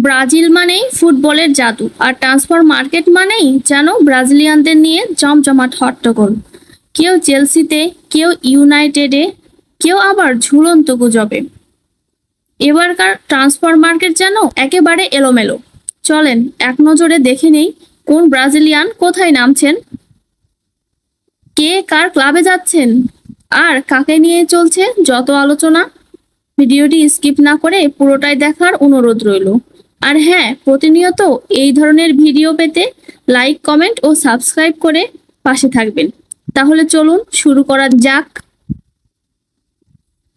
Brazil মানেই ফুটবলের জাদু, আর ট্রান্সফার মার্কেট মানেই যেন ব্রাজিলিয়ানদের নিয়ে জমজমাট হট্টগোল। কেউ চেলসিতে, কেউ ইউনাইটেডে, কেউ আবার ঝুলন্ত গুজবে। এবারকার ট্রান্সফার মার্কেট যেন একেবারে এলোমেলো। চলেন এক নজরে দেখে নেই কোন ব্রাজিলিয়ান কোথায় নামছেন, কে কার ক্লাবে যাচ্ছেন, আর কাকে নিয়ে চলছে যত আলোচনা। ভিডিওটি স্কিপ না করে পুরোটাই দেখার অনুরোধ রইল। আর হ্যাঁ, প্রতিনিয়ত এই ধরনের ভিডিও পেতে লাইক, কমেন্ট ও সাবস্ক্রাইব করে পাশে থাকবেন। তাহলে চলুন শুরু করা যাক।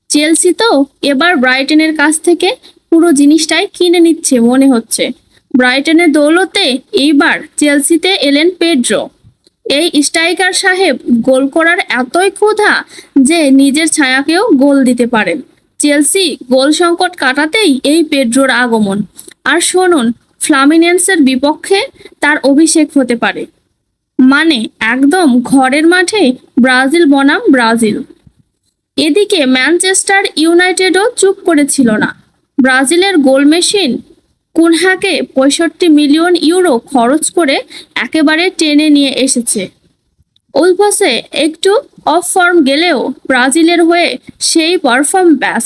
চেলসি তো এবার ব্রাইটনের কাছ থেকে পুরো জিনিসটাই কিনে নিচ্ছে মনে হচ্ছে। ব্রাইটনের দৌলতে এইবার চেলসিতে এলেন পেড্রো। এই স্ট্রাইকার সাহেব গোল করার এতই ক্ষুধা যে নিজের ছায়াকেও গোল দিতে পারেন। চেলসি গোল সংকট কাটাতেই এই পেড্রোর আগমন। আর শুনুন, ফ্লামিনেন্সের বিপক্ষে তার অভিষেক হতে পারে মানে একদম ঘরের মাঠে ব্রাজিল বনাম ব্রাজিল। এদিকে ম্যানচেস্টার ইউনাইটেডও চুপ করেছিল না। ব্রাজিলের গোল মেশিন কুনহাকে 65 মিলিয়ন ইউরো খরচ করে একেবারে টেনে নিয়ে এসেছে। উলফসে একটু অফ ফর্ম গেলেও ব্রাজিলের হয়ে সেই পারফর্ম ব্যাস।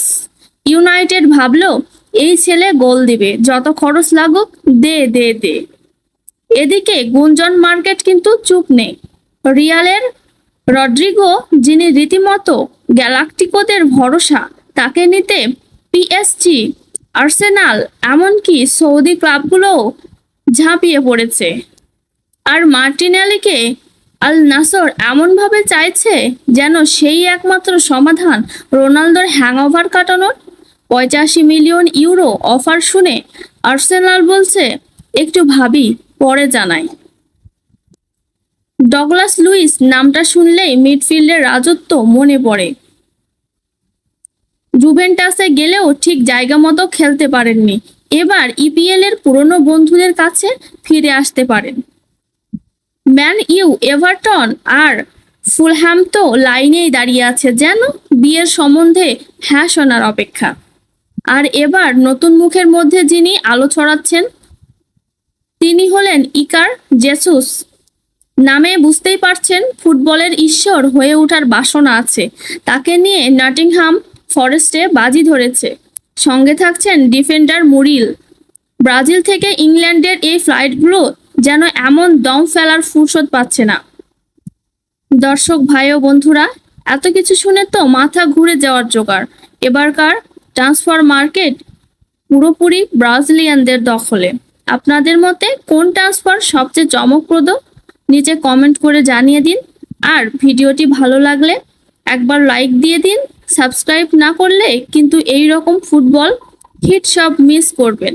ইউনাইটেড ভাবলো এই ছেলে গোল দিবে, যত খরচ লাগুক দে দে দে। এদিকে গুঞ্জন মার্কেট কিন্তু চুপ নেই। রিয়ালের রড্রিগো, যিনি রীতিমতো গ্যালাক্টিকোদের ভরসা, তাকে নিতে পিএসজি, আর্সেনাল, এমনকি সৌদি ক্লাবগুলোও ঝাঁপিয়ে পড়েছে। আর মার্টিনেলিকে আল নাসর এমনভাবে চাইছে যেন সেই একমাত্র সমাধান রোনালদোর হ্যাংওভার কাটানোর। 85 মিলিয়ন ইউরো অফার শুনে আর্সেনাল বলছে একটু ভাবি, পরে জানাই। ডগলাস লুইস নামটা শুনলেই মিডফিল্ডের রাজত্ব মনে পড়ে। জুভেন্টাসে গেলেও ঠিক জায়গা মতো খেলতে পারেননি। এবার ইপিএল এর পুরনো বন্ধুদের কাছে ফিরে আসতে পারেন। ম্যান ইউ, এভারটন আর ফুলহ্যাম তো লাইনেই দাঁড়িয়ে আছে যেন বিয়ের সম্বন্ধে হ্যাঁ শোনার অপেক্ষা। আর এবার নতুন মুখের মধ্যে যিনি আলো ছড়াচ্ছেন তিনি হলেন ইকার জেসুস। নামে বুঝতেই পারছেন ফুটবলের ঈশ্বর হয়ে ওঠার বাসনা আছে। তাকে নিয়ে নটিংহাম ফরেস্টে বাজি ধরেছে। সঙ্গে থাকছেন ডিফেন্ডার মুরিল। ব্রাজিল থেকে ইংল্যান্ডের এই ফ্লাইটগুলো যেন এমন দম ফেলার ফুরসত পাচ্ছে না। দর্শক ভাই ও বন্ধুরা, এত কিছু শুনে তো মাথা ঘুরে যাওয়ার জোগাড়। এবারকার ট্রান্সফার মার্কেট পুরোপুরি ব্রাজিলিয়ানদের দখলে। আপনাদের মতে কোন ট্রান্সফার সবচেয়ে চমকপ্রদ? নিচে কমেন্ট করে জানিয়ে দিন। আর ভিডিওটি ভালো লাগলে একবার লাইক দিয়ে দিন। সাবস্ক্রাইব না করলে কিন্তু এই রকম ফুটবল হিট সব মিস করবেন।